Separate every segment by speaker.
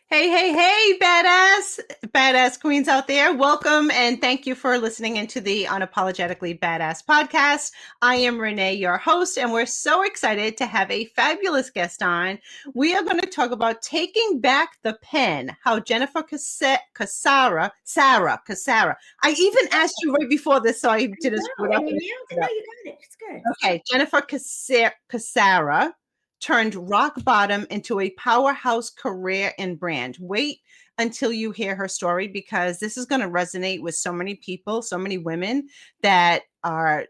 Speaker 1: Hey, hey, hey, badass queens out there. Welcome and thank you for listening into the Unapologetically Badass podcast. I am Renee, your host, and we're so excited to have a fabulous guest on. We are going to talk about taking back the pen, how Jennifer Cassara. I even asked you right before this, so I didn't screw it
Speaker 2: No,
Speaker 1: up.
Speaker 2: and you nailed it. No, you got it. It's good.
Speaker 1: Okay, Jennifer Cassara turned rock bottom into a powerhouse career and brand. Wait until you hear her story because this is going to resonate with so many people, so many women that are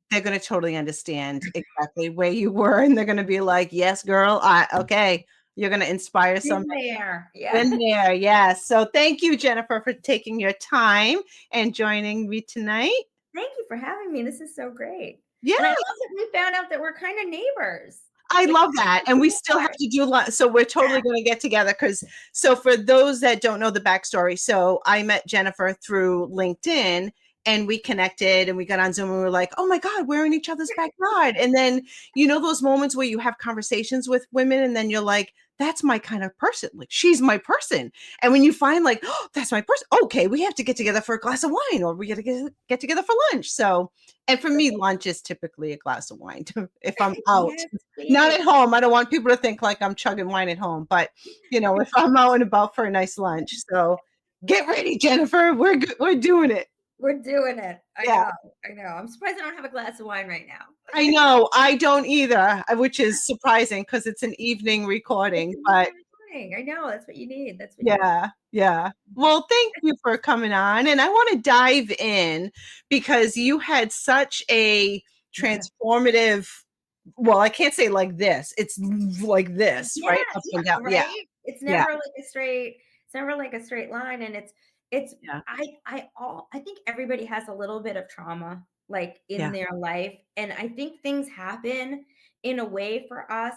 Speaker 1: they're going to totally understand exactly where you were and they're going to be like, "Yes, girl. Okay, you're going to inspire
Speaker 2: Been
Speaker 1: somebody."
Speaker 2: there. Yeah.
Speaker 1: Been there. Yes. So thank you, Jennifer, for taking your time and joining me tonight.
Speaker 2: Thank you for having me. This is so great.
Speaker 1: Yeah.
Speaker 2: And I love that we found out that we're kind of neighbors.
Speaker 1: I
Speaker 2: Like,
Speaker 1: love that, and we still have to do so we're totally
Speaker 2: yeah.
Speaker 1: gonna get together because so for those that don't know the backstory, so I met Jennifer through LinkedIn, and we connected, and we got on Zoom, and we were like, "Oh my god, we're in each other's backyard," and then, those moments where you have conversations with women, and then you're like, "That's my kind of person, like, she's my person," and when you find, like, "Oh, that's my person, okay, we have to get together for a glass of wine, or we gotta get together for lunch," so and for me, lunch is typically a glass of wine if I'm out.
Speaker 2: Yes,
Speaker 1: Not
Speaker 2: please.
Speaker 1: at home. I don't want people to think like I'm chugging wine at home, but if I'm out and about for a nice lunch. So get ready, Jennifer. We're doing it.
Speaker 2: We're doing it. I
Speaker 1: Yeah.
Speaker 2: know. I know. I'm surprised I don't have a glass of wine right now.
Speaker 1: I know. I don't either, which is surprising because it's an evening
Speaker 2: It's
Speaker 1: recording.
Speaker 2: a
Speaker 1: But
Speaker 2: evening recording. I know. That's what you need. That's what you need.
Speaker 1: yeah, yeah. Well, thank you for coming on. And I want to dive in because you had such a
Speaker 2: Yeah.
Speaker 1: transformative, well, I can't say like this. It's like this,
Speaker 2: Yeah,
Speaker 1: right? Up and
Speaker 2: yeah,
Speaker 1: down. Yeah.
Speaker 2: right?
Speaker 1: Yeah.
Speaker 2: It's never like a straight line, and it's
Speaker 1: Yeah.
Speaker 2: I think everybody has a little bit of trauma, like, in
Speaker 1: Yeah.
Speaker 2: their life, and I think things happen in a way for us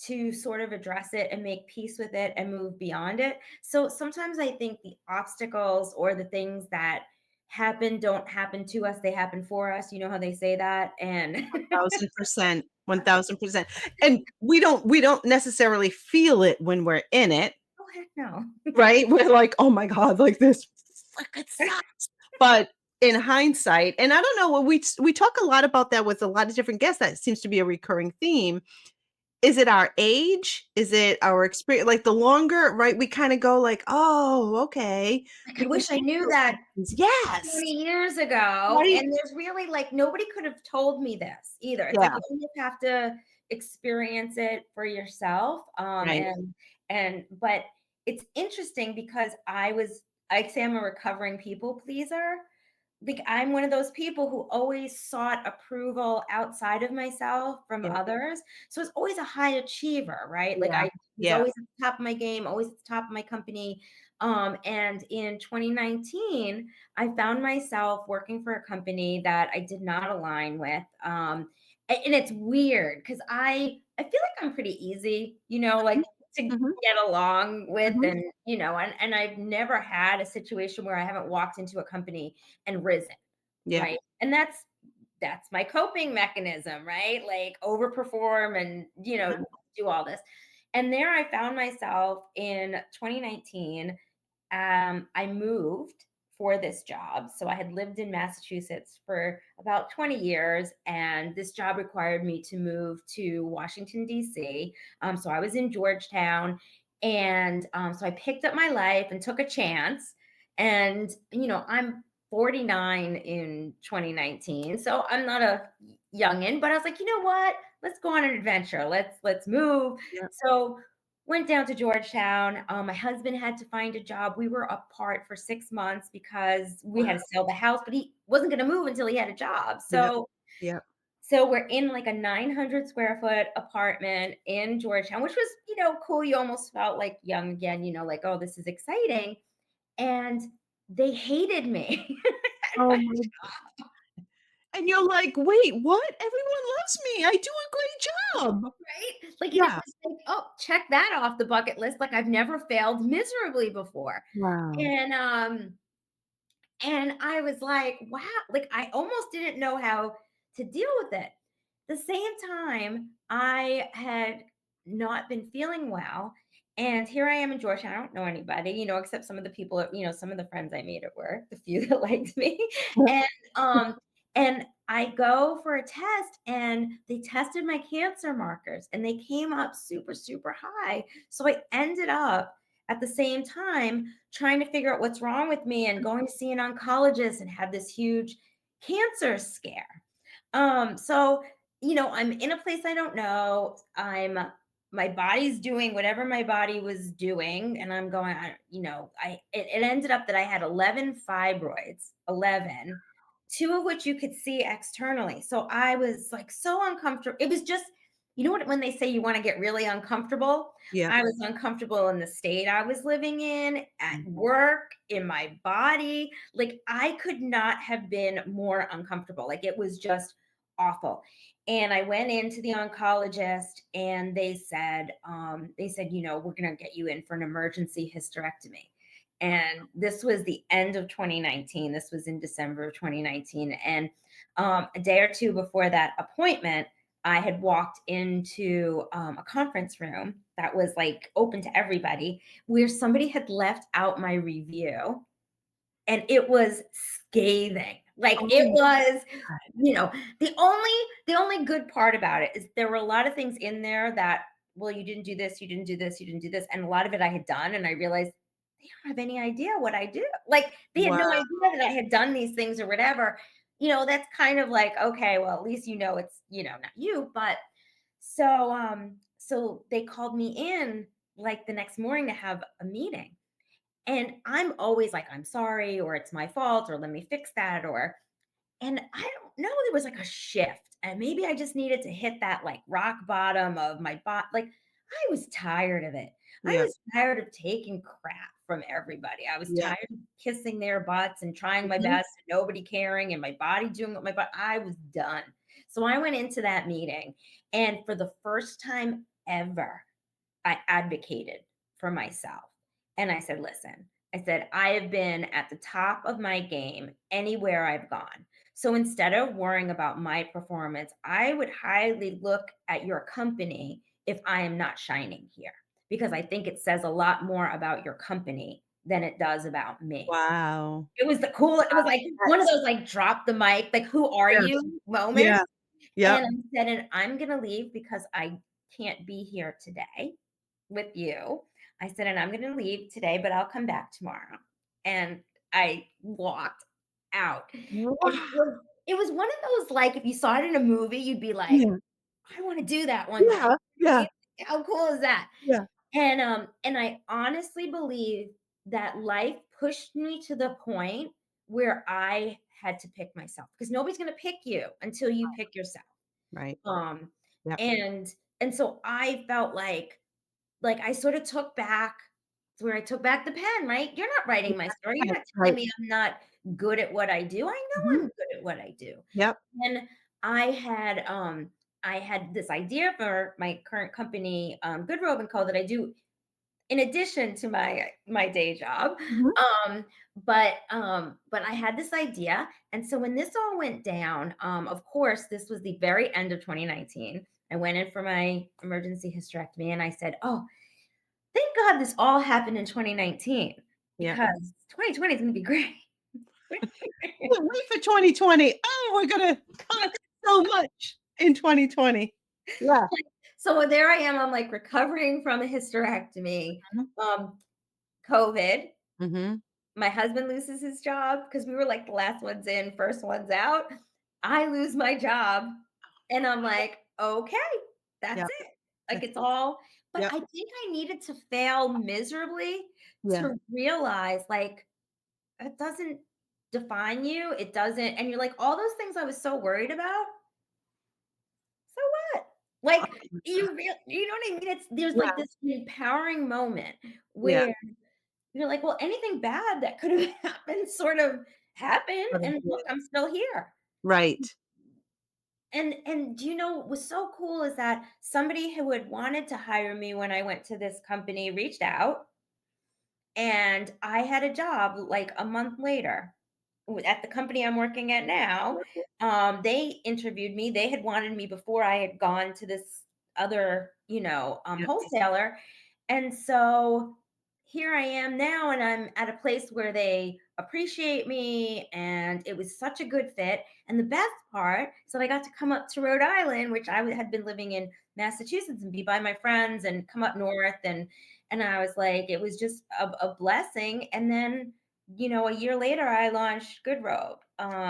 Speaker 2: to sort of address it and make peace with it and move beyond it. So, sometimes I think the obstacles or the things that happen don't happen to us, they happen for us, you know how they say that? And
Speaker 1: 1,000%, 1,000%. And we don't necessarily feel it when we're in it,
Speaker 2: Oh, heck no.
Speaker 1: right? We're like, "Oh my god, like this fucking sucks." But in hindsight, and I don't know, we talk a lot about that with a lot of different guests, that seems to be a recurring theme. Is it our age? Is it our experience? Like, the longer, right, we kinda go like, "Oh, okay."
Speaker 2: Like, I
Speaker 1: We can
Speaker 2: wish I
Speaker 1: think
Speaker 2: knew
Speaker 1: those
Speaker 2: that
Speaker 1: things. Yes,
Speaker 2: 20 years ago,
Speaker 1: right?
Speaker 2: and there's really, like, nobody could have told me this either. It's like
Speaker 1: Yeah,
Speaker 2: you almost have to experience it for yourself,
Speaker 1: right.
Speaker 2: and but it's interesting because I say I'm a recovering people pleaser. Like, I'm one of those people who always sought approval outside of myself from
Speaker 1: Yeah,
Speaker 2: others. So it's always a high achiever, right? Like,
Speaker 1: yeah,
Speaker 2: I was
Speaker 1: yeah,
Speaker 2: always at the top of my game, always at the top of my company. And in 2019, I found myself working for a company that I did not align with. And it's weird because I feel like I'm pretty easy, like, to
Speaker 1: mhm,
Speaker 2: get along with,
Speaker 1: mhm.
Speaker 2: and I've never had a situation where I haven't walked into a company and risen,
Speaker 1: Yeah,
Speaker 2: right? And that's my coping mechanism, right? Like, overperform and,
Speaker 1: yeah,
Speaker 2: do all this. And there I found myself in 2019. I moved for this job. So I had lived in Massachusetts for about 20 years, and this job required me to move to Washington, D.C. So I was in Georgetown. And so I picked up my life and took a chance. And, I'm 49 in 2019. So I'm not a youngin', but I was like, you know what? Let's go on an adventure. Let's move.
Speaker 1: yeah,
Speaker 2: So went down to Georgetown. My husband had to find a job. We were apart for 6 months because we had
Speaker 1: wow,
Speaker 2: to sell the house, but he wasn't going to move until he had a job.
Speaker 1: yeah,
Speaker 2: So,
Speaker 1: yeah,
Speaker 2: so we're in like a 900 square foot apartment in Georgetown, which was, cool. You almost felt like young again, like, oh, this is exciting. And they hated me.
Speaker 1: oh my and you're like, "Wait, what? Everyone loves me. I do a great job."
Speaker 2: Right? Like, and it
Speaker 1: Yeah.
Speaker 2: was like, oh, check that off the bucket list. Like, I've never failed miserably before.
Speaker 1: Wow.
Speaker 2: And I was like, wow, like, I almost didn't know how to deal with it. The same time, I had not been feeling well. And here I am in Georgia. I don't know anybody, except some of the people, some of the friends I made at work, the few that liked me. And um, and I go for a test and they tested my cancer markers and they came up super, super high. So I ended up at the same time trying to figure out what's wrong with me and going to see an oncologist and had this huge cancer scare. So I'm in a place I don't know. My body's doing whatever my body was doing, and I'm going, it ended up that I had 11 fibroids, 11, two of which you could see externally. So I was like so uncomfortable. It was just, what, when they say you want to get really uncomfortable,
Speaker 1: Yeah.
Speaker 2: I was uncomfortable in the state I was living in, at
Speaker 1: Mhm.
Speaker 2: work, in my body. Like I could not have been more uncomfortable. Like it was just awful. And I went into the oncologist and they said, we're going to get you in for an emergency hysterectomy. And this was the end of 2019. This was in December of 2019. And a day or two before that appointment, I had walked into a conference room that was like open to everybody, where somebody had left out my review, and it was scathing. Like
Speaker 1: Oh
Speaker 2: it
Speaker 1: my
Speaker 2: was,
Speaker 1: God.
Speaker 2: the only good part about it is there were a lot of things in there that, well, you didn't do this, you didn't do this, you didn't do this, and a lot of it I had done, and I realized they don't have any idea what I do. Like they had no
Speaker 1: Wow.
Speaker 2: idea that I had done these things or whatever. That's kind of like, okay, well, at least it's, not you. But so they called me in like the next morning to have a meeting. And I'm always like, I'm sorry, or it's my fault, or let me fix that, and I don't know, there was like a shift. And maybe I just needed to hit that like rock bottom of my body. Like I was tired of it. I
Speaker 1: Yeah.
Speaker 2: was tired of taking crap from everybody. I was
Speaker 1: Yeah.
Speaker 2: tired of kissing their butts and trying my
Speaker 1: Mhm.
Speaker 2: best and nobody caring and my body doing what my body. I was done. So I went into that meeting, and for the first time ever, I advocated for myself. And I said, listen, I said, I have been at the top of my game anywhere I've gone. So instead of worrying about my performance, I would highly look at your company if I am not shining here, because I think it says a lot more about your company than it does about me.
Speaker 1: Wow.
Speaker 2: It was like one of
Speaker 1: That's
Speaker 2: those like drop the mic, like, who are
Speaker 1: yeah.
Speaker 2: you
Speaker 1: Yeah.
Speaker 2: moments.
Speaker 1: Yep.
Speaker 2: And I said, and I'm going to leave because I can't be here today with you. I said, and I'm going to leave today, but I'll come back tomorrow. And I walked out. And
Speaker 1: Wow.
Speaker 2: it was one of those, like, if you saw it in a movie, you'd be like,
Speaker 1: Yeah.
Speaker 2: I want to do that one day.
Speaker 1: Yeah. Yeah.
Speaker 2: Right? How cool is that?
Speaker 1: Yeah.
Speaker 2: And I honestly believe that life pushed me to the point where I had to pick myself, because nobody's going to pick you until you pick yourself.
Speaker 1: Right.
Speaker 2: Um,
Speaker 1: Yep.
Speaker 2: and so I felt like I sort of took back, it's where I took back the pen, right? You're not writing my story. You're
Speaker 1: Right.
Speaker 2: not telling
Speaker 1: Right.
Speaker 2: me I'm not good at what I do. I know
Speaker 1: Mhm.
Speaker 2: I'm good at what I do.
Speaker 1: Yep.
Speaker 2: And I had I had this idea for my current company, Good Robe and Co, that I do in addition to my day job.
Speaker 1: Mhm.
Speaker 2: Um, but I had this idea. And so when this all went down, of course, this was the very end of 2019. I went in for my emergency hysterectomy and I said, oh, thank God this all happened in 2019,
Speaker 1: Yep.
Speaker 2: because 2020 is going to be great.
Speaker 1: Can't wait for 2020. Oh, we're gonna conquer so much in 2020. Yeah.
Speaker 2: So there I am. I'm like recovering from a hysterectomy,
Speaker 1: Mhm.
Speaker 2: um, COVID.
Speaker 1: Mhm.
Speaker 2: My husband loses his job because we were like the last ones in, first ones out. I lose my job. And I'm like, okay, that's
Speaker 1: Yep.
Speaker 2: it. Like
Speaker 1: That's
Speaker 2: it's
Speaker 1: it.
Speaker 2: all, but
Speaker 1: Yep.
Speaker 2: I think I needed to fail miserably
Speaker 1: Yeah.
Speaker 2: to realize like it doesn't define you. It doesn't. And you're like, all those things I was so worried about. So what?
Speaker 1: Oh
Speaker 2: Like
Speaker 1: my God.
Speaker 2: you know what I mean? There's
Speaker 1: Yeah.
Speaker 2: like this empowering moment
Speaker 1: Yeah.
Speaker 2: where you're like, well, anything bad that could have happened sort of happened,
Speaker 1: But it
Speaker 2: and look,
Speaker 1: did.
Speaker 2: I'm still here.
Speaker 1: Right.
Speaker 2: And do you know what was so cool is that somebody who had wanted to hire me when I went to this company reached out, and I had a job like a month later at the company I'm working at now. They interviewed me. They had wanted me before I had gone to this other,
Speaker 1: Yep.
Speaker 2: wholesaler. And so here I am now, and I'm at a place where they appreciate me, and it was such a good fit. And the best part is that I got to come up to Rhode Island, which had been living in Massachusetts, and be by my friends and come up north. And I was like, it was just a blessing. And then, a year later, I launched Good Robe.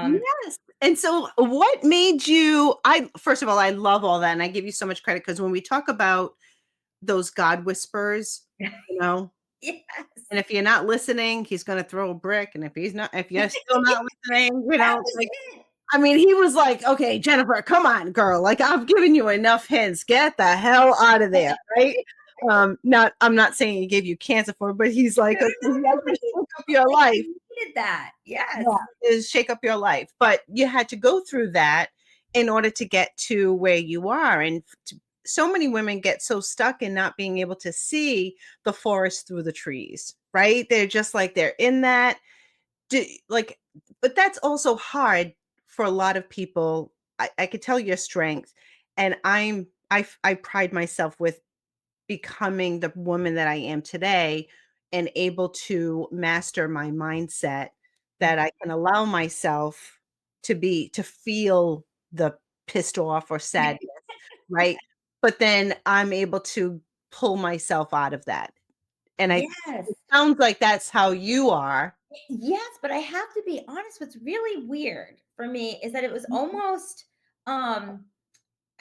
Speaker 1: Yes. And so what made you I first of all, I love all that, and I give you so much credit because when we talk about those God whispers, you know,
Speaker 2: Yes.
Speaker 1: and if you're not listening, he's gonna throw a brick, and if you're still
Speaker 2: That
Speaker 1: not listening,
Speaker 2: was
Speaker 1: like,
Speaker 2: it.
Speaker 1: I mean, he was like, "Okay, Jennifer, come on, girl. Like, I've given you enough hints. Get the hell out of there." Right? Not I'm not saying he gave you cancer for it, but he's
Speaker 2: No,
Speaker 1: like,
Speaker 2: no,
Speaker 1: "Okay, you
Speaker 2: no,
Speaker 1: have
Speaker 2: no,
Speaker 1: to
Speaker 2: but he
Speaker 1: shake up
Speaker 2: felt
Speaker 1: your
Speaker 2: like
Speaker 1: life."
Speaker 2: he needed that. Yes.
Speaker 1: Yeah, is shake up your life. But you had to go through that in order to get to where you are. And so many women get so stuck in not being able to see the forest through the trees, right? They're just like they're in that like, but that's also hard for a lot of people. I could tell your strength, and I pride myself with becoming the woman that I am today and able to master my mindset that I can allow myself to feel the pissed off or sadness, right? But then I'm able to pull myself out of that. And
Speaker 2: Yes.
Speaker 1: it sounds like that's how you are.
Speaker 2: Yes, but I have to be honest, what's really weird for me is that it was almost, um,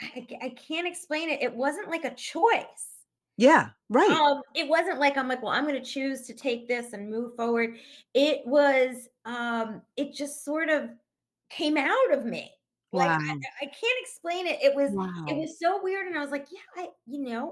Speaker 2: I can't explain it. It wasn't like a choice.
Speaker 1: Yeah, right.
Speaker 2: It wasn't like I'm like, "Well, I'm gonna choose to take this and move forward." It was, it just sort of came out of me. Like,
Speaker 1: Wow.
Speaker 2: I can't explain it. It
Speaker 1: Wow.
Speaker 2: was so weird, and I was like, "Yeah,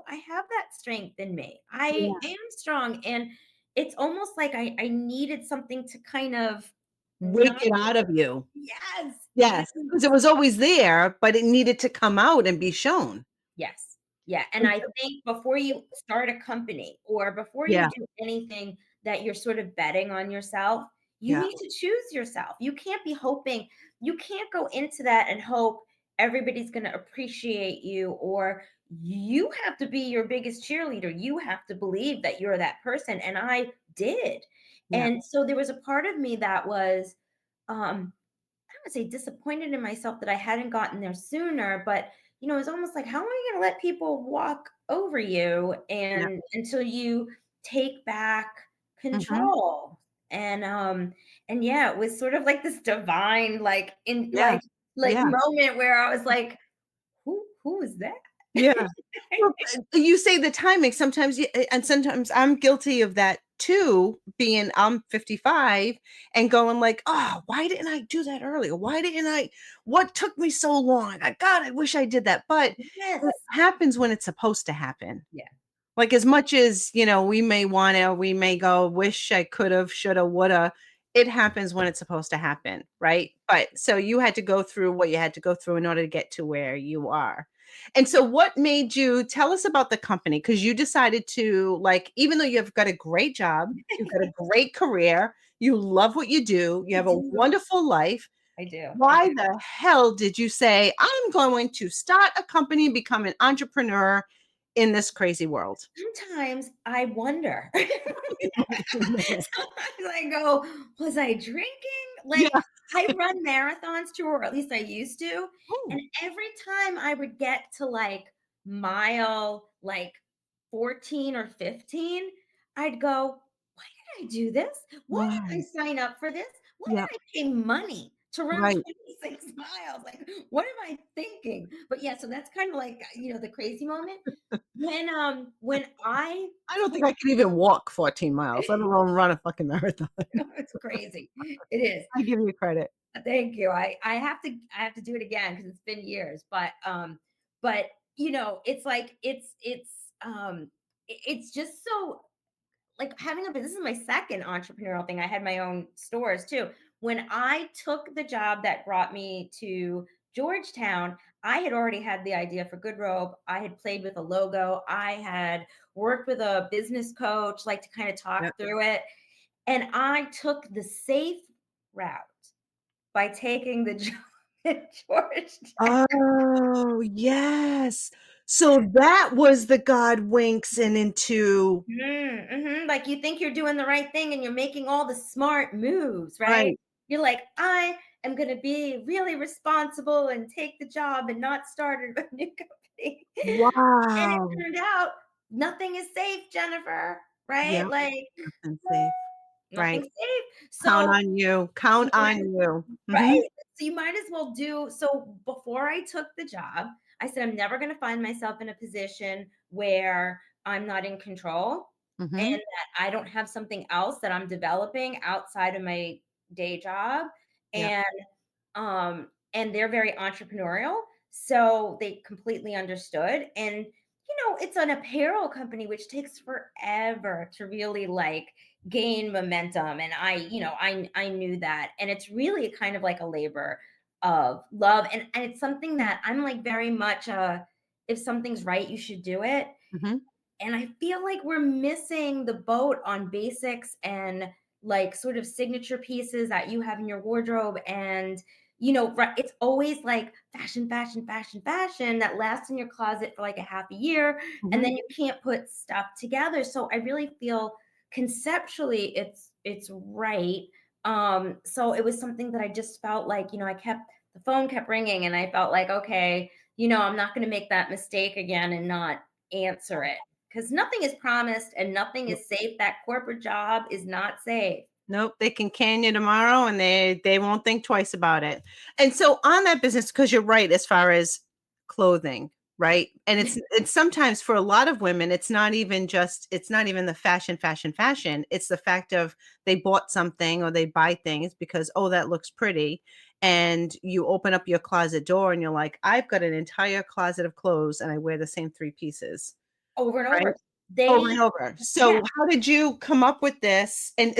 Speaker 2: I have that strength in me. I
Speaker 1: Yeah.
Speaker 2: am strong." And it's almost like I needed something to kind of
Speaker 1: Wake
Speaker 2: not.
Speaker 1: it out of you.
Speaker 2: Yes, yes.
Speaker 1: Yes, because it was always there, but it needed to come out and be shown.
Speaker 2: Yes. Yeah, and
Speaker 1: And
Speaker 2: I
Speaker 1: so
Speaker 2: think before you start a company or before you
Speaker 1: yeah,
Speaker 2: do anything that you're sort of betting on yourself, you
Speaker 1: yeah,
Speaker 2: need to choose yourself. You can't go into that and hope everybody's going to appreciate you, or you have to be your biggest cheerleader. You have to believe that you're that person, and I did.
Speaker 1: yeah,
Speaker 2: And so there was a part of me that was I would say disappointed in myself that I hadn't gotten there sooner, but it's almost like how am I going to let people walk over you
Speaker 1: yeah.
Speaker 2: and until you take back
Speaker 1: Mhm.
Speaker 2: control. And yeah, it was sort of like this divine
Speaker 1: Yeah,
Speaker 2: like
Speaker 1: yeah,
Speaker 2: moment where I was like, who is that?
Speaker 1: yeah. Well, you say the timing sometimes and sometimes I'm guilty of that too, being I'm 55 and going like, "Oh, why didn't I do that earlier? Why didn't I what took me so long? I wish I did that." But it
Speaker 2: Yes.
Speaker 1: happens when it's supposed to happen.
Speaker 2: Yeah.
Speaker 1: Like, as much as, we may go, "Wish I could've, shoulda, woulda," it happens when it's supposed to happen, right? But so you had to go through what you had to go through in order to get to where you are. And so what made you tell us about the company? Because you decided to, like, even though you've got a great job, you've got a great career, you love what you do, you
Speaker 2: I
Speaker 1: have a
Speaker 2: do.
Speaker 1: wonderful life,
Speaker 2: I do. I
Speaker 1: why
Speaker 2: do.
Speaker 1: the hell did you say, "I'm going to start a company and become an entrepreneur in this crazy world?"
Speaker 2: Sometimes I wonder. Sometimes I go, "Was I drinking?" Like,
Speaker 1: Yeah.
Speaker 2: I run marathons too, or at least I used to,
Speaker 1: Oh,
Speaker 2: and every time I would get to, like, mile, 14 or 15, I'd go, "Why did I do this? Why did I
Speaker 1: wow.
Speaker 2: sign up for this? Why
Speaker 1: Yeah,
Speaker 2: did I pay money to run
Speaker 1: right.
Speaker 2: 26 miles? Like, what am I thinking?" But, yeah, so that's kinda like, the crazy moment. When I
Speaker 1: I don't
Speaker 2: took
Speaker 1: think I could even walk 14 miles, let alone run a fucking marathon.
Speaker 2: it's crazy. It is.
Speaker 1: I give you credit.
Speaker 2: Thank you. I have to do it again because it's been years. But it's like it's just so like having a business. This is my second entrepreneurial thing. I had my own stores too. When I took the job that brought me to Georgetown, I had already had the idea for Good Robe. I had played with a logo. I had worked with a business coach, like to kind of
Speaker 1: Yeah.
Speaker 2: talk through it. And I took the safe route by taking the job at Georgetown.
Speaker 1: Oh, yes. So that was the God winks and into
Speaker 2: Like you think you're doing the right thing and you're making all the smart moves, right?
Speaker 1: right.
Speaker 2: You're like, I am going to be really responsible and take the job and not start a new company. And it
Speaker 1: Wow.
Speaker 2: turned out nothing is safe, Jennifer, right?
Speaker 1: Yep,
Speaker 2: Like
Speaker 1: nothing safe. Right.
Speaker 2: nothing's safe.
Speaker 1: Count
Speaker 2: So
Speaker 1: on you. Count
Speaker 2: you
Speaker 1: on
Speaker 2: might
Speaker 1: you. Mhm.
Speaker 2: right? So you might as well do so before I took the job, I said I'm never going to find myself in a position where I'm not in control and
Speaker 1: Mhm.
Speaker 2: that I don't have something else that I'm developing outside of my day job.
Speaker 1: Yep.
Speaker 2: And they're very entrepreneurial, so they completely understood. And it's an apparel company which takes forever to really like gain momentum, and I knew that, and it's really kind of like a labor of love, and it's something that I'm like very much if something's right you should do it.
Speaker 1: Mhm.
Speaker 2: And I feel like we're missing the boat on basics and like sort of signature pieces that you have in your wardrobe. And, right, it's always like fashion, fashion, fashion, fashion that lasts in your closet for like a half a year. And
Speaker 1: Mhm.
Speaker 2: then you can't put stuff together. So I really feel conceptually it's right. So it was something that I just felt like, the phone kept ringing and I felt like, okay, I'm not going to make that mistake again and not answer it because nothing is promised and nothing
Speaker 1: Yep.
Speaker 2: is safe. That corporate job is not safe.
Speaker 1: Nope, they can can you tomorrow and they won't think twice about it. And so on that business, because you're right as far as clothing, right? And it's sometimes for a lot of women, it's not even the fashion, fashion, fashion. It's the fact of they bought something or they buy things because, oh, that looks pretty. And you open up your closet door and you're like, I've got an entire closet of clothes and I wear the same three pieces.
Speaker 2: Over and
Speaker 1: Right?
Speaker 2: over.
Speaker 1: Over
Speaker 2: They
Speaker 1: and over.
Speaker 2: Yeah.
Speaker 1: So how did you come up with this? And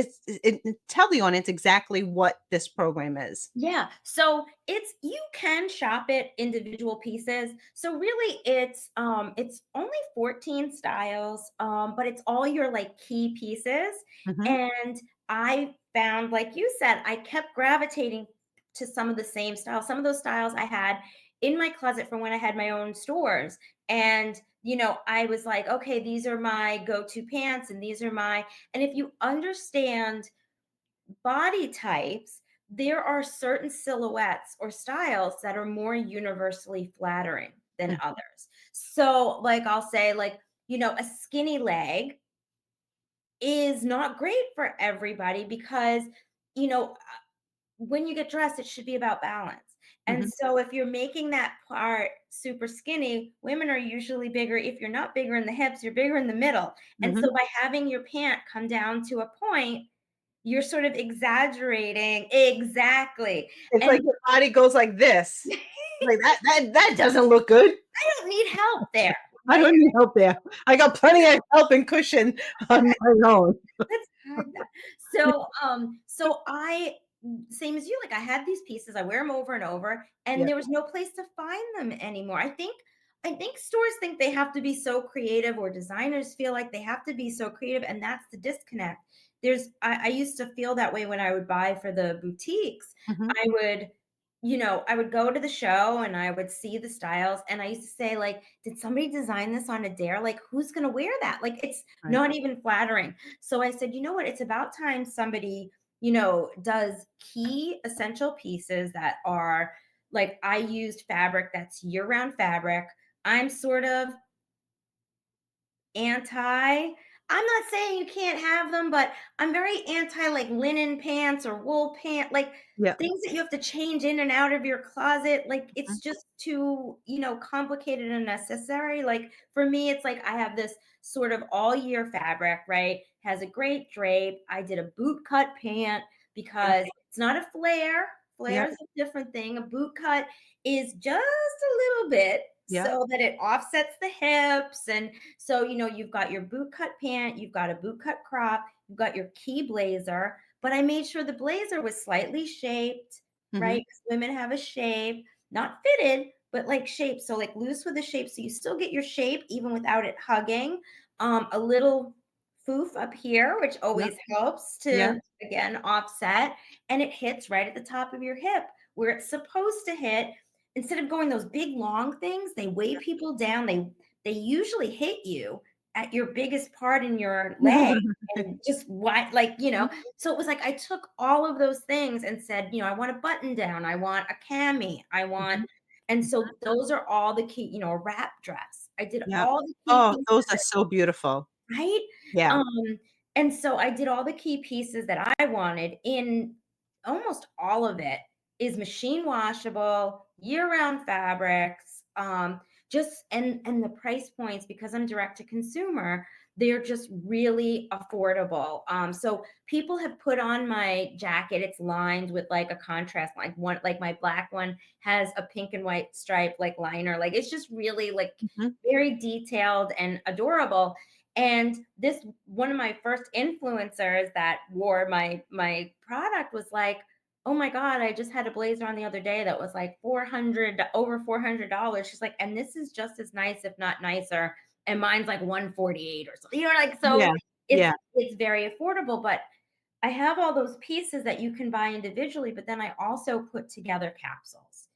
Speaker 1: tell the audience exactly what this program is.
Speaker 2: Yeah. So you can shop it individual pieces. So really it's only 14 styles, but it's all your like key pieces.
Speaker 1: Mhm,
Speaker 2: And I found, like you said, I kept gravitating to some of the same styles. Some of those styles I had in my closet from when I had my own stores. And I was like, okay, these are my go-to pants and these are my and if you understand body types, there are certain silhouettes or styles that are more universally flattering than
Speaker 1: mm,
Speaker 2: others. So, like, I'll say, like, a skinny leg is not great for everybody because, you know, when you get dressed, it should be about balance. And
Speaker 1: mhm,
Speaker 2: so, if you're making that part super skinny, women are usually bigger. If you're not bigger in the hips, you're bigger in the middle. And so,
Speaker 1: mhm.
Speaker 2: by having your pant come down to a point, you're sort of exaggerating exactly,
Speaker 1: It's
Speaker 2: and
Speaker 1: like your body goes like this. Like, that doesn't look good.
Speaker 2: I don't need help there,
Speaker 1: I
Speaker 2: right?
Speaker 1: don't need help there. I got plenty of help and cushion on my own.
Speaker 2: Let's hide that. So I same as you, like, I had these pieces, I wear them over and over, and
Speaker 1: Yeah.
Speaker 2: there was no place to find them anymore. I think stores think they have to be so creative, or designers feel like they have to be so creative, and that's the disconnect. I used to feel that way when I would buy for the boutiques.
Speaker 1: Mhm.
Speaker 2: I would, I would go to the show and I would see the styles, and I used to say, like, did somebody design this on a dare? Like, who's gonna wear that? Like, it's
Speaker 1: Right.
Speaker 2: not even flattering. So I said, you know what? It's about time somebody, does key essential pieces that are like, I used fabric that's year round fabric. I'm sort of anti I'm not saying you can't have them, but I'm very anti like linen pants or wool pant, like
Speaker 1: Yeah.
Speaker 2: things that you have to change in and out of your closet. Like
Speaker 1: Mhm,
Speaker 2: it's just too, complicated and unnecessary. Like for me, it's like I have this sort of all year fabric, right? Has a great drape. I did a boot cut pant
Speaker 1: yeah,
Speaker 2: because it's not a flare.
Speaker 1: yeah,
Speaker 2: Flare is a different thing. A boot cut is just a little bit
Speaker 1: yeah,
Speaker 2: so that it offsets the hips. And so, you've got your boot cut pant, you've got a boot cut crop, you've got your key blazer, but I made sure the blazer was slightly shaped, right?
Speaker 1: mhm,
Speaker 2: 'Cause women have a shape, not fitted, but like shaped. So like loose with a shape. So you still get your shape even without it hugging. A little foof up here, which
Speaker 1: yeah,
Speaker 2: always helps
Speaker 1: yeah,
Speaker 2: to again offset. And it hits right at the top of your hip where it's supposed to hit. Instead of going those big long things, they weigh people down. they usually hit you at your biggest part in your leg and just why, like, so it was like I took all of those things and said, I want a button down, I want a cami, I want,
Speaker 1: Mhm.
Speaker 2: and so those are all the key, a wrap dress. I did
Speaker 1: Yeah.
Speaker 2: all the key
Speaker 1: Oh,
Speaker 2: pieces,
Speaker 1: those are so beautiful.
Speaker 2: right?
Speaker 1: Yeah.
Speaker 2: And so I did all the key pieces that I wanted in, almost all of it is machine washable, year-round fabrics. Just and the price points, because I'm direct to consumer, they're just really affordable. So people have put on my jacket. It's lined with like a contrast, like one, like my black one has a pink and white stripe like liner. Like it's just really like
Speaker 1: Mhm.
Speaker 2: very detailed and adorable. And this one of my first influencers that wore my product was like, "Oh my god, I just had a blazer on the other day that was like 400, over $400." She's like, "And this is just as nice, if not nicer, and mine's like 148 or something." Like, so
Speaker 1: Yeah.
Speaker 2: it's
Speaker 1: Yeah.
Speaker 2: it's very affordable, but I have all those pieces that you can buy individually, but then I also put together capsules.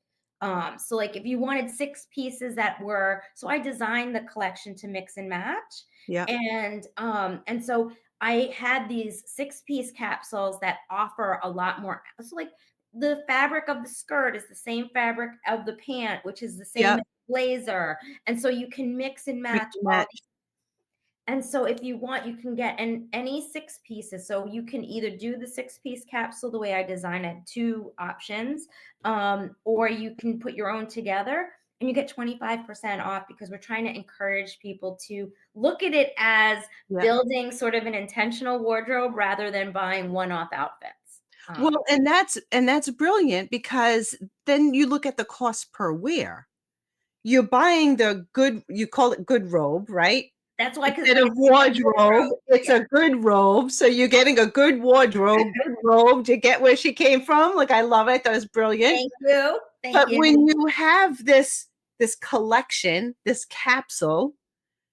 Speaker 2: So like if you wanted 6 pieces that were, so I designed the collection to mix and match.
Speaker 1: Yeah.
Speaker 2: And so I had these 6 piece capsules that offer a lot more. So like the fabric of the skirt is the same fabric of the pant, which is the same
Speaker 1: Yep.
Speaker 2: as the blazer. And so you can mix and
Speaker 1: Mix
Speaker 2: match
Speaker 1: and
Speaker 2: all.
Speaker 1: match.
Speaker 2: And so if you want, you can get any 6 pieces. So you can either do the 6 piece capsule the way I designed it, 2 options, or you can put your own together and you get 25% off, because we're trying to encourage people to look at it as
Speaker 1: Yeah.
Speaker 2: building sort of an intentional wardrobe rather than buying one-off outfits.
Speaker 1: Well, and that's brilliant because then you look at the cost per wear. You're buying the good, you call it good robe, right?
Speaker 2: That's why, because
Speaker 1: Instead of
Speaker 2: it's a
Speaker 1: wardrobe,
Speaker 2: wardrobe.
Speaker 1: it's
Speaker 2: Yeah.
Speaker 1: a good robe, so you're getting a good wardrobe, good robe. You get where she came from? Like, I love it, that's brilliant.
Speaker 2: Thank you. Thank
Speaker 1: But
Speaker 2: you.
Speaker 1: when you have this collection, this capsule,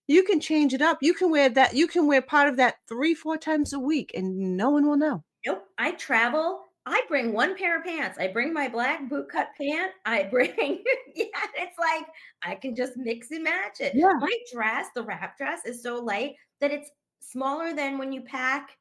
Speaker 1: you can change it up. You can wear part of that 3, 4 times a week, and no one will know.
Speaker 2: Nope, I travel. I bring 1 pair of pants. I bring my black bootcut pant. I bring yeah, it's like I can just mix and match it.
Speaker 1: Yeah.
Speaker 2: My dress, the wrap dress, is so light that it's smaller than when you pack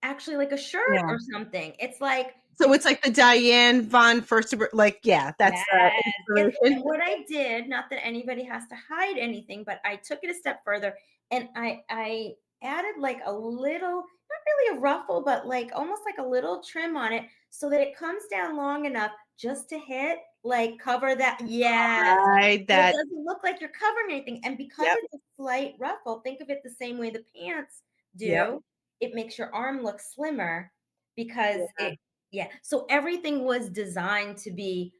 Speaker 2: actually like a shirt
Speaker 1: Yeah.
Speaker 2: or something. It's like
Speaker 1: So
Speaker 2: it's
Speaker 1: it's like the Diane von Furstenberg, like, yeah, that's the
Speaker 2: yes, yes,
Speaker 1: inspiration.
Speaker 2: and what I did, not that anybody has to hide anything, but I took it a step further and I added like a little, not really a ruffle, but like almost like a little trim on it so that it comes down long enough just to hit, like cover that. Yes.
Speaker 1: Right,
Speaker 2: So it
Speaker 1: that
Speaker 2: doesn't look like you're covering anything. And because
Speaker 1: yep,
Speaker 2: it's a slight ruffle, think of it the same way the pants
Speaker 1: yep,
Speaker 2: do. It makes your arm look slimmer because
Speaker 1: yeah,
Speaker 2: it, yeah. So everything was designed to be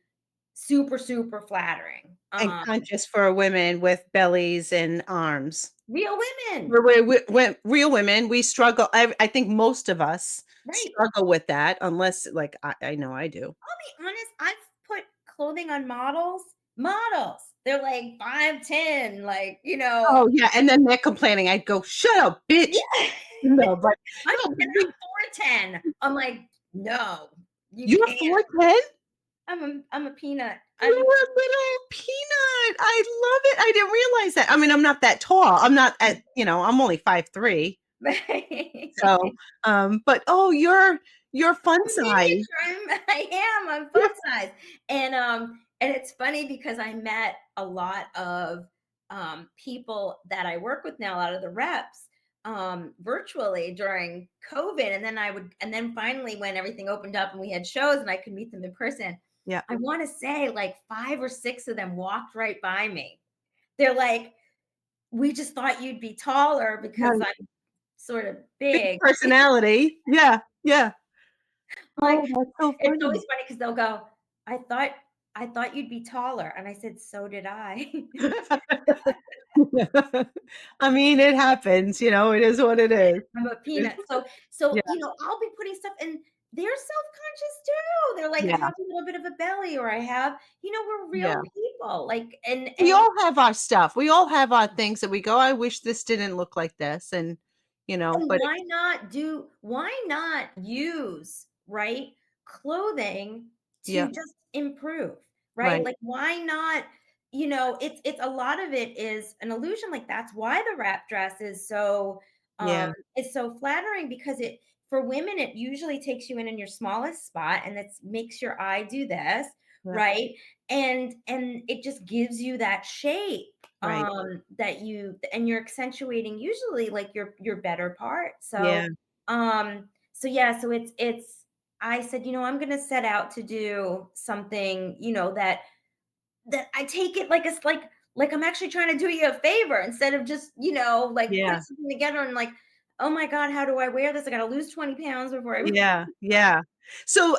Speaker 2: super, super flattering.
Speaker 1: and conscious for women with bellies and arms.
Speaker 2: Real women,
Speaker 1: We're real women, we struggle. I think most of us
Speaker 2: right?
Speaker 1: struggle with that unless, like, I know I do.
Speaker 2: I'll be honest, I've put clothing on models. Models, they're like 5'10", like,
Speaker 1: Oh, yeah, and then they're complaining. I'd go, "Shut up, bitch."
Speaker 2: yeah.
Speaker 1: No, but
Speaker 2: I'm
Speaker 1: no, but
Speaker 2: and
Speaker 1: we
Speaker 2: I'm 4'10". I'm like, no, you
Speaker 1: you're
Speaker 2: can't.
Speaker 1: 4'10"?
Speaker 2: I'm a peanut.
Speaker 1: You're a little peanut. I love it. I didn't realize that. I mean, I'm not that tall. I'm not at, I'm only 5'3". So, but oh, you're fun size.
Speaker 2: miniature. I'm fun
Speaker 1: You're
Speaker 2: size. And it's funny because I met a lot of people that I work with now, a lot of the reps, virtually during COVID. And then finally when everything opened up and we had shows and I could meet them in person,
Speaker 1: yeah.
Speaker 2: I want to say like 5 or 6 of them walked right by me. They're like, we just thought you'd be taller because
Speaker 1: Right.
Speaker 2: I'm sort of
Speaker 1: Big
Speaker 2: big.
Speaker 1: personality. Yeah, yeah.
Speaker 2: Like,
Speaker 1: Oh, that's so
Speaker 2: it's
Speaker 1: funny.
Speaker 2: always funny because 'cause they'll go, "I thought you'd be taller," and I said, "So did I."
Speaker 1: I mean, it happens, it is what it is.
Speaker 2: I'm a
Speaker 1: It's
Speaker 2: peanut. So
Speaker 1: yeah,
Speaker 2: I'll be putting stuff and they're self-conscious too. They're like, "I
Speaker 1: yeah,
Speaker 2: have a little bit of a belly," or "I have," we're real
Speaker 1: yeah.
Speaker 2: people, like,
Speaker 1: We
Speaker 2: and
Speaker 1: all have our stuff. We all have our things that we go, "I wish this didn't look like this," and,
Speaker 2: And
Speaker 1: but
Speaker 2: why not use, right, clothing to
Speaker 1: yeah,
Speaker 2: just improve, right?
Speaker 1: right.
Speaker 2: Like, why not, it's a lot of it is an illusion. Like that's why the wrap dress
Speaker 1: Yeah.
Speaker 2: is so flattering because it for women it usually takes you in your smallest spot and that makes your eye do this,
Speaker 1: Yeah.
Speaker 2: right? And it just gives you that shape
Speaker 1: Right.
Speaker 2: that you and you're accentuating usually like your better part.
Speaker 1: Yeah.
Speaker 2: So yeah, so it's I said, I'm going to set out to do something, that I take it like it's like I'm actually trying to do you a favor instead of just, like put
Speaker 1: Yeah.
Speaker 2: something together and like, "Oh my god, how do I wear this? I gotta lose 20 pounds before I."
Speaker 1: Yeah. Yeah. So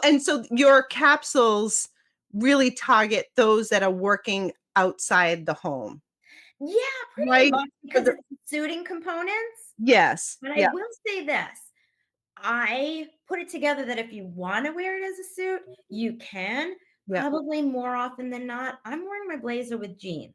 Speaker 1: your capsules really target those that are working outside the home,
Speaker 2: Yeah, pretty
Speaker 1: right?
Speaker 2: much
Speaker 1: For
Speaker 2: because
Speaker 1: the
Speaker 2: it's suiting components.
Speaker 1: Yes.
Speaker 2: But I
Speaker 1: Yeah.
Speaker 2: will say this, I put it together that if you wanna wear it as a suit, you can.
Speaker 1: Yeah.
Speaker 2: Probably more often than not, I'm wearing my blazer with jeans.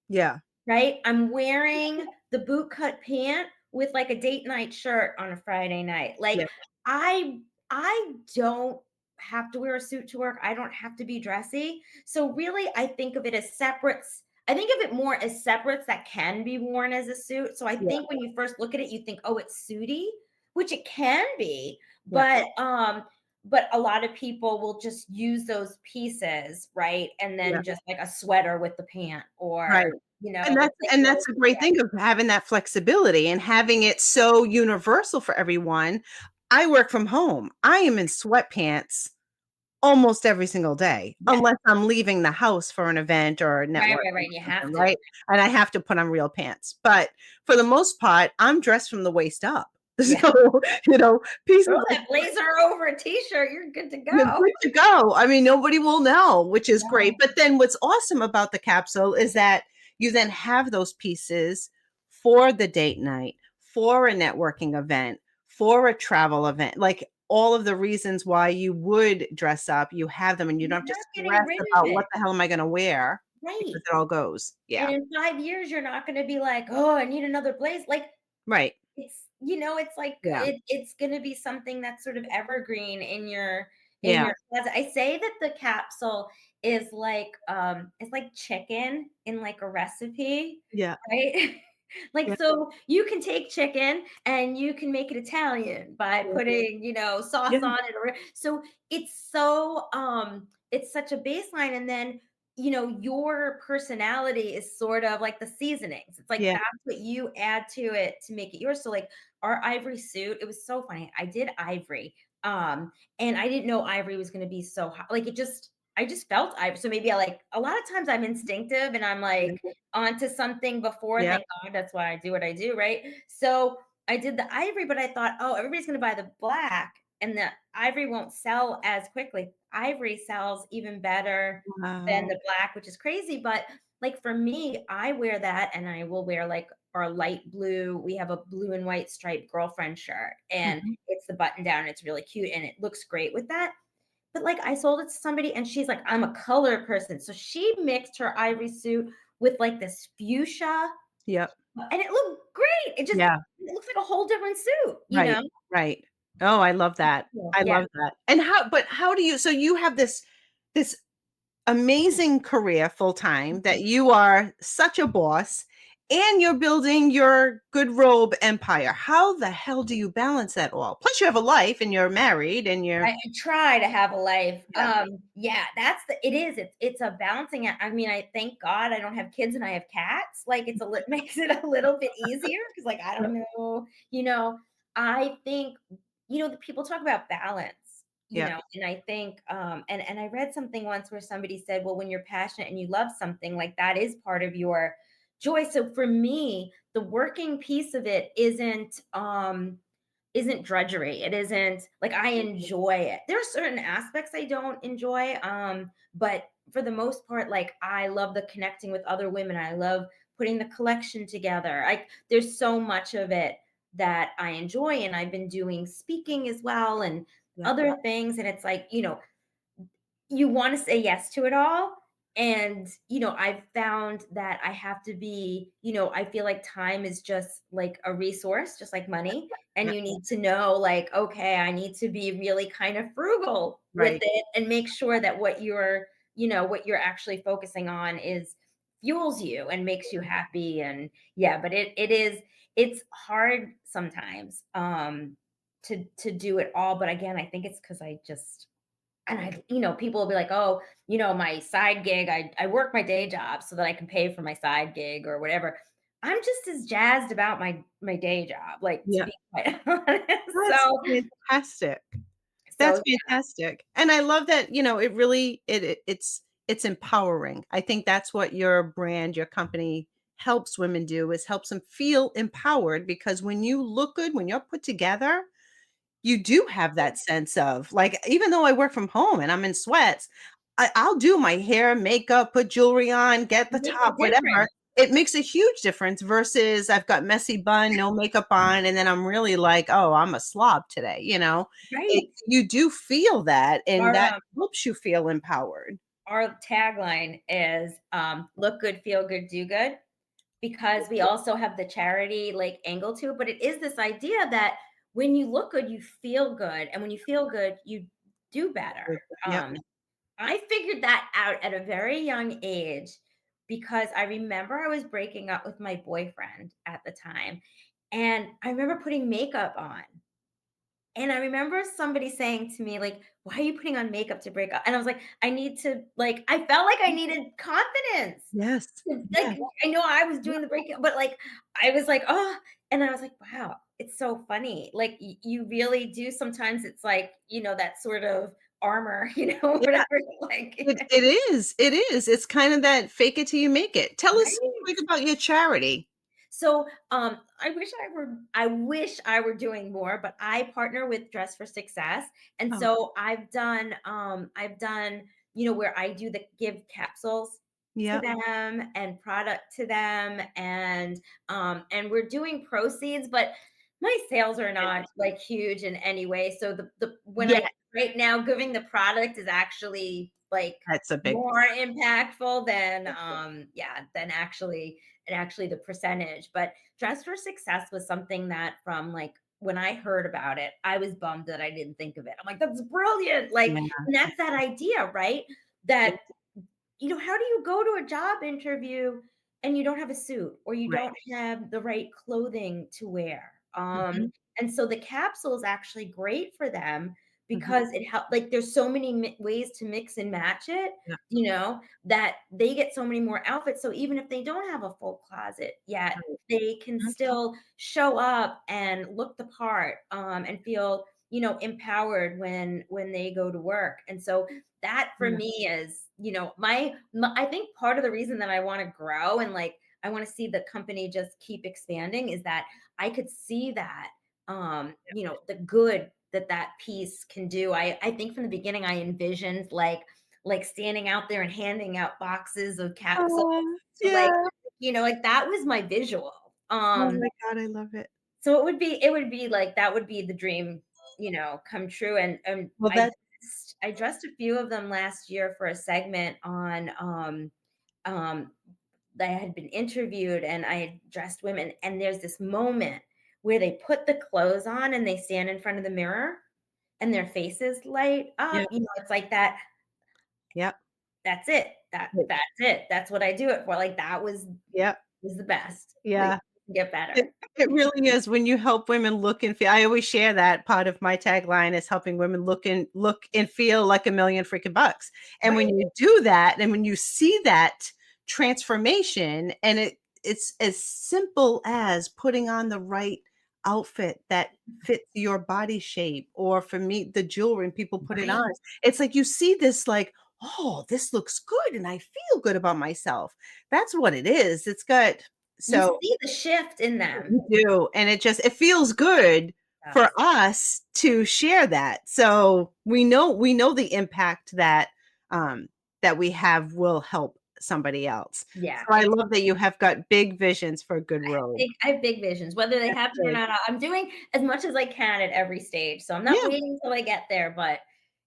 Speaker 1: Yeah.
Speaker 2: Right? I'm wearing the boot cut pant with, like, a date night shirt on a Friday night.
Speaker 1: Yeah.
Speaker 2: Like, I don't have to wear a suit to work. I don't have to be dressy. So, really, I think of it as separates. I think of it more as separates that can be worn as a suit. So, I
Speaker 1: Yeah.
Speaker 2: think when you first look at it, you think, "Oh, it's suity," which it can be,
Speaker 1: Yeah.
Speaker 2: but a lot of people will just use those pieces, right? And
Speaker 1: Yeah.
Speaker 2: then just like a sweater with the pant
Speaker 1: Right.
Speaker 2: or
Speaker 1: And
Speaker 2: it's
Speaker 1: that's
Speaker 2: like
Speaker 1: and
Speaker 2: really
Speaker 1: that's a great thing of having that flexibility and having it so universal for everyone. I work from home. I am in sweatpants almost every single day,
Speaker 2: yeah.
Speaker 1: unless I'm leaving the house for an event or a
Speaker 2: Right,
Speaker 1: networking
Speaker 2: right, right,
Speaker 1: or
Speaker 2: you have
Speaker 1: something,
Speaker 2: to.
Speaker 1: right? And I have to put on real pants. But for the most part, I'm dressed from the waist up.
Speaker 2: Yeah.
Speaker 1: So, you know, pieces
Speaker 2: Throw
Speaker 1: like
Speaker 2: that blazer over a t-shirt, you're good to
Speaker 1: you're
Speaker 2: go.
Speaker 1: good to go. I mean, nobody will know, which is great.
Speaker 2: No.
Speaker 1: But then what's awesome about the capsule is that you then have those pieces for the date night, for a networking event, for a travel event, like all of the reasons why you would dress up, you have them and you
Speaker 2: You're
Speaker 1: don't have to
Speaker 2: not getting
Speaker 1: stress
Speaker 2: rid of
Speaker 1: about what
Speaker 2: it.
Speaker 1: the hell am I going to wear because
Speaker 2: Right.
Speaker 1: it all goes.
Speaker 2: And
Speaker 1: Yeah.
Speaker 2: in 5 years, you're not gonna be like, "Oh, I need another blaze." Like,
Speaker 1: Right.
Speaker 2: it's like
Speaker 1: Yeah.
Speaker 2: it's gonna be something that's sort of evergreen in
Speaker 1: Yeah.
Speaker 2: your closet. I say that the capsule is like chicken in like a recipe,
Speaker 1: Yeah.
Speaker 2: right? Like,
Speaker 1: Yeah.
Speaker 2: so you can take chicken and you can make it Italian by
Speaker 1: Yeah.
Speaker 2: putting, sauce
Speaker 1: Yeah.
Speaker 2: on it or so it's such a baseline and then your personality is sort of like the seasonings. It's like
Speaker 1: Yeah.
Speaker 2: that's what you add to it to make it yours. So like our ivory suit, it was so funny. I did ivory. And I didn't know ivory was going to be so hot. Like I just felt ivory. So maybe I like a lot of times I'm instinctive and I'm like onto something before.
Speaker 1: Yeah.
Speaker 2: Thank God that's why I do what I do, right? So I did the ivory, but I thought, oh, everybody's going to buy the black and the ivory won't sell as quickly. Ivory sells even better than
Speaker 1: Wow.
Speaker 2: the black, which is crazy. But like for me, I wear that and I will wear like our light blue. We have a blue and white striped girlfriend shirt and
Speaker 1: Mhm.
Speaker 2: it's the button down. It's really cute and it looks great with that. But like I sold it to somebody and she's like, I'm a color person. So she mixed her ivory suit with like this fuchsia
Speaker 1: Yep.
Speaker 2: and it looked great.
Speaker 1: Yeah.
Speaker 2: It looks like a whole different suit, you
Speaker 1: Right,
Speaker 2: know?
Speaker 1: right. Oh, I love that. I
Speaker 2: Yeah.
Speaker 1: love that. And how do you so you have this amazing career full time that you are such a boss and you're building your good robe empire. How the hell do you balance that all? Plus you have a life and you're married and you're
Speaker 2: I try to have a life.
Speaker 1: yeah,
Speaker 2: Yeah, it is. It's a balancing act. I mean, I thank God I don't have kids and I have cats. Like makes it a little bit easier because like I
Speaker 1: yeah,
Speaker 2: don't know, I think, the people talk about balance,
Speaker 1: yeah,
Speaker 2: and I think and I read something once where somebody said, well, when you're passionate and you love something, like that is part of your joy. So for me, the working piece of it isn't drudgery. It isn't like I enjoy it. There are certain aspects I don't enjoy, but for the most part, like I love the connecting with other women. I love putting the collection together. There's so much of it that I enjoy, and I've been doing speaking as well and
Speaker 1: yeah,
Speaker 2: other things. And it's like, you want to say yes to it all. And, I've found that I have to be, I feel like time is just like a resource, just like money. And
Speaker 1: yeah,
Speaker 2: you need to know, like, okay, I need to be really kind of frugal with
Speaker 1: right.
Speaker 2: it and make sure that what you're actually focusing on is fuels you and makes you happy. And yeah, but it's hard sometimes to do it all. But again, I think it's because I just, and I, people will be like, oh, my side gig, I work my day job so that I can pay for my side gig or whatever. I'm just as jazzed about my day job, like, to
Speaker 1: Yeah.
Speaker 2: be quite honest.
Speaker 1: That's
Speaker 2: So
Speaker 1: fantastic. That's
Speaker 2: so
Speaker 1: fantastic. And I love that, it really it's empowering. I think that's what your brand, your company helps women do, is helps them feel empowered, because when you look good, when you're put together, you do have that sense of, like, even though I work from home and I'm in sweats, I'll do my hair, makeup, put jewelry on, get the
Speaker 2: it makes a
Speaker 1: top, whatever.
Speaker 2: difference,
Speaker 1: It makes a huge difference versus I've got messy bun, no makeup on, and then I'm really like, "Oh, I'm a slob today," you know?
Speaker 2: right?
Speaker 1: You do feel that, and
Speaker 2: Our
Speaker 1: that helps you feel empowered.
Speaker 2: our tagline is look good, feel good, do good, because we also have the charity like angle to it. But it is this idea that when you look good, you feel good, and when you feel good, you do better.
Speaker 1: Yep.
Speaker 2: I figured that out at a very young age because I remember I was breaking up with my boyfriend at the time. And I remember putting makeup on. And I remember somebody saying to me, like, why are you putting on makeup to break up? And I was like, I need to, like, I felt like I needed confidence.
Speaker 1: Yes.
Speaker 2: Like,
Speaker 1: Yes.
Speaker 2: I know I was doing the breakup, but like, I was like, oh, and I was like, wow, it's so funny. Like, you really do. Sometimes it's like, that sort of armor,
Speaker 1: Yeah.
Speaker 2: whatever. Like,
Speaker 1: It is. It is. It's kind of that fake it till you make it. Tell us quick
Speaker 2: right.
Speaker 1: about your charity.
Speaker 2: So, I wish I were doing more, but I partner with Dress for Success. And
Speaker 1: Oh,
Speaker 2: so I've done, where I do the give capsules to
Speaker 1: yeah.
Speaker 2: them and product to them. And we're doing proceeds, but my sales are not like huge in any way. So the when
Speaker 1: Yeah,
Speaker 2: I right now giving the product is actually like
Speaker 1: that's a big
Speaker 2: more impactful than than actually the percentage. But Dress for Success was something that, from like when I heard about it, I was bummed that I didn't think of it. I'm like, that's brilliant. Like,
Speaker 1: yeah.
Speaker 2: and that's that idea, right? That, how do you go to a job interview and you don't have a suit or you
Speaker 1: Right.
Speaker 2: don't have the right clothing to wear?
Speaker 1: Mhm,
Speaker 2: And so the capsule is actually great for them
Speaker 1: mhm.
Speaker 2: because it help like there's so many ways to mix and match it,
Speaker 1: Yeah.
Speaker 2: that they get so many more outfits. So even if they don't have a full closet yet,
Speaker 1: Right.
Speaker 2: they can
Speaker 1: Mhm.
Speaker 2: still show up and look the part, and feel, empowered when they go to work. And so that for
Speaker 1: Yeah.
Speaker 2: me is, I think part of the reason that I want to grow and like I want to see the company just keep expanding is that I could see that, the good that that piece can do. I think from the beginning I envisioned like standing out there and handing out boxes of capsules
Speaker 1: Oh,
Speaker 2: to
Speaker 1: yeah.
Speaker 2: like that was my visual.
Speaker 1: Oh my god, I love it.
Speaker 2: So it would be like that would be the dream, come true. And
Speaker 1: Well, that's
Speaker 2: I dressed a few of them last year for a segment on um that I had been interviewed, and I had dressed women, and there's this moment where they put the clothes on and they stand in front of the mirror and their faces light
Speaker 1: yeah,
Speaker 2: up. It's like that.
Speaker 1: yeah,
Speaker 2: That's it. That's it. That's what I do it for. Like that
Speaker 1: yeah,
Speaker 2: was the best. Like
Speaker 1: yeah.
Speaker 2: get better.
Speaker 1: It really is when you help women look and feel. I always share that part of my tagline is helping women look and feel like a million freaking bucks. And when
Speaker 2: Right.
Speaker 1: you do that, and when you see that transformation, and it's as simple as putting on the right outfit that fits your body shape, or for me, the jewelry, and people put it
Speaker 2: Right.
Speaker 1: on. It's like you see this like, oh, this looks good, and I feel good about myself. That's what it is. It's got
Speaker 2: You
Speaker 1: so
Speaker 2: see the shift in them.
Speaker 1: you do, and it feels good for
Speaker 2: Yes.
Speaker 1: us to share that. So we know the impact that that we have will help somebody else.
Speaker 2: Yeah,
Speaker 1: So I love that you have got big visions for Good Road.
Speaker 2: I have big visions, whether they
Speaker 1: That's
Speaker 2: happen or
Speaker 1: good.
Speaker 2: not. I'm doing as much as I can at every stage. So I'm not
Speaker 1: Yeah,
Speaker 2: waiting till I get there, but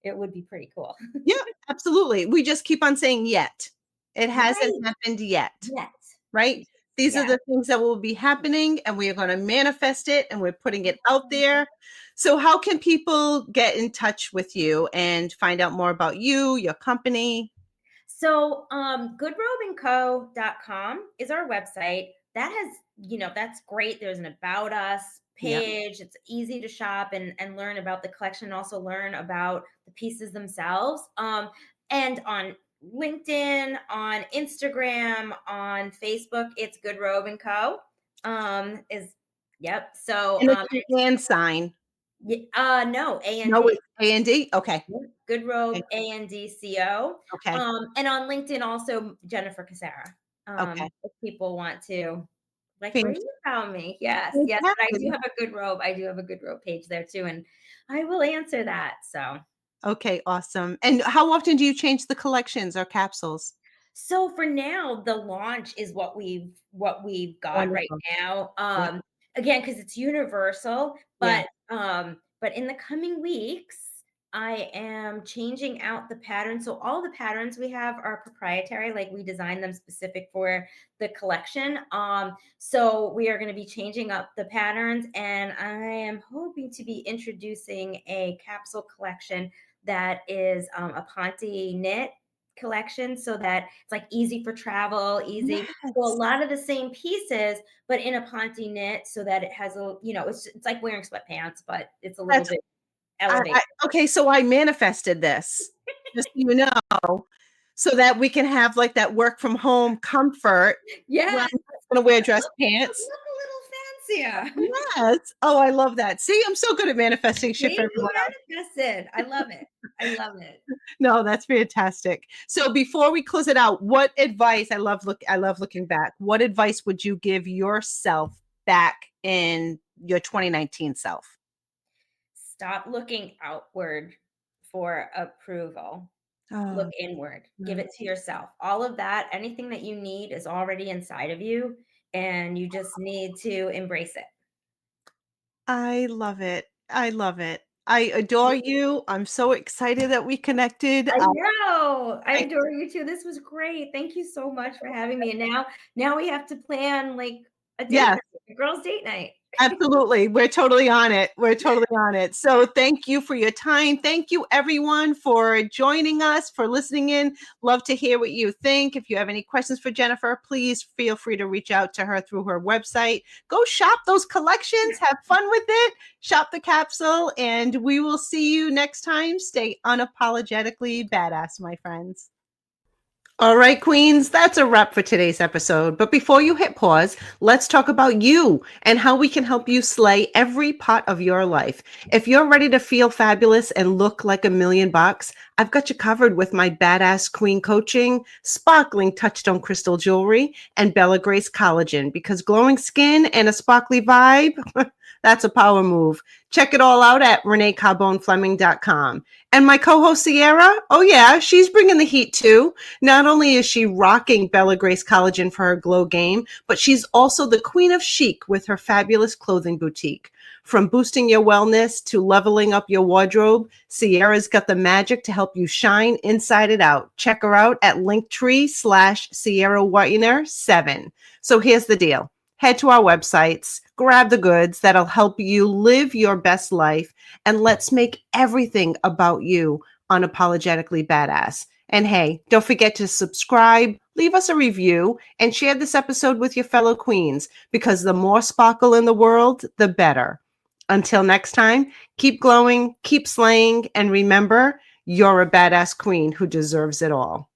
Speaker 2: it would be pretty cool.
Speaker 1: yeah, absolutely. We just keep on saying yet. It hasn't
Speaker 2: Right.
Speaker 1: happened yet.
Speaker 2: Yes.
Speaker 1: Right? These are
Speaker 2: Yeah.
Speaker 1: the things that will be happening, and we are going to manifest it, and we're putting it out there. So, how can people get in touch with you and find out more about you, your company?
Speaker 2: So, goodrobeandco.com is our website. That has, that's great. There's an about us
Speaker 1: Yeah.
Speaker 2: page. It's easy to shop and learn about the collection, and also learn about the pieces themselves. And on LinkedIn, on Instagram, on Facebook, it's Good Robe and Co. Is Yep. So,
Speaker 1: And it's an and sign.
Speaker 2: no, A and
Speaker 1: No,
Speaker 2: D.
Speaker 1: it's A&D? Okay.
Speaker 2: Good Robe,
Speaker 1: Okay.
Speaker 2: ANDCO.
Speaker 1: Okay.
Speaker 2: And on LinkedIn, also Jennifer Cassara.
Speaker 1: Okay.
Speaker 2: If people want to, like, where
Speaker 1: Fantastic.
Speaker 2: you found me? Yes, yes. But I do have a Good Robe. I do have a Good Robe page there too, and I will answer that. So.
Speaker 1: Okay, awesome. And how often do you change the collections or capsules?
Speaker 2: So for now, the launch is what we've got right
Speaker 1: Wonderful.
Speaker 2: now.
Speaker 1: Yeah.
Speaker 2: Again, because it's universal,
Speaker 1: Yeah.
Speaker 2: but in the coming weeks, I am changing out the patterns. So all the patterns we have are proprietary, like we designed them specific for the collection. So we are going to be changing up the patterns, and I am hoping to be introducing a capsule collection that is a Ponte knit collection, so that it's like easy for travel, easy. So a
Speaker 1: Yes.
Speaker 2: lot of the same pieces, but in a Ponte knit, so that it has it's like wearing sweatpants, but it's a little
Speaker 1: That's
Speaker 2: bit elevated.
Speaker 1: okay, so I manifested this, just so you know, so that we can have, like, that work from home comfort where
Speaker 2: Yes,
Speaker 1: I'm not gonna wear dress pants.
Speaker 2: look a little fancier.
Speaker 1: Yes. Oh, I love that. See, I'm so good at manifesting shit
Speaker 2: See,
Speaker 1: for
Speaker 2: you
Speaker 1: everyone else.
Speaker 2: manifested. I love it. I love it.
Speaker 1: No, that's fantastic. So before we close it out, what advice I love looking back. What advice would you give yourself back in your 2019 self?
Speaker 2: Stop looking outward for approval. Look
Speaker 1: Oh,
Speaker 2: inward. Give
Speaker 1: no.
Speaker 2: it to yourself. All of that, anything that you need is already inside of you, and you just need to embrace it.
Speaker 1: I love it. I love it. I adore you. I'm so excited that we connected.
Speaker 2: I know. I
Speaker 1: I
Speaker 2: adore you too. This was great. Thank you so much for having me. And now we have to plan like a date
Speaker 1: Yes.
Speaker 2: night, a girls' date night.
Speaker 1: Absolutely. We're totally on it. We're totally on it. So thank you for your time. Thank you everyone for joining us, for listening in. Love to hear what you think. If you have any questions for Jennifer, please feel free to reach out to her through her website. Go shop those collections, have fun with it, shop the capsule, and we will see you next time. Stay unapologetically badass, my friends. All right, Queens, that's a wrap for today's episode. But before you hit pause, let's talk about you and how we can help you slay every part of your life. If you're ready to feel fabulous and look like $1,000,000, I've got you covered with my badass queen coaching, sparkling touchstone crystal jewelry, and Bella Grace collagen, because glowing skin and a sparkly vibe, that's a power move. Check it all out at ReneeCarbonefleming.com. And my co-host Sierra, oh yeah, she's bringing the heat too. Not only is she rocking Bella Grace Collagen for her glow game, but she's also the queen of chic with her fabulous clothing boutique. From boosting your wellness to leveling up your wardrobe, Sierra's got the magic to help you shine inside and out. Check her out at Linktree/Sierra Whitener 7. So here's the deal. Head to our websites, grab the goods that'll help you live your best life, and let's make everything about you unapologetically badass. And hey, don't forget to subscribe, leave us a review, and share this episode with your fellow queens, because the more sparkle in the world, the better. Until next time, keep glowing, keep slaying, and remember, you're a badass queen who deserves it all.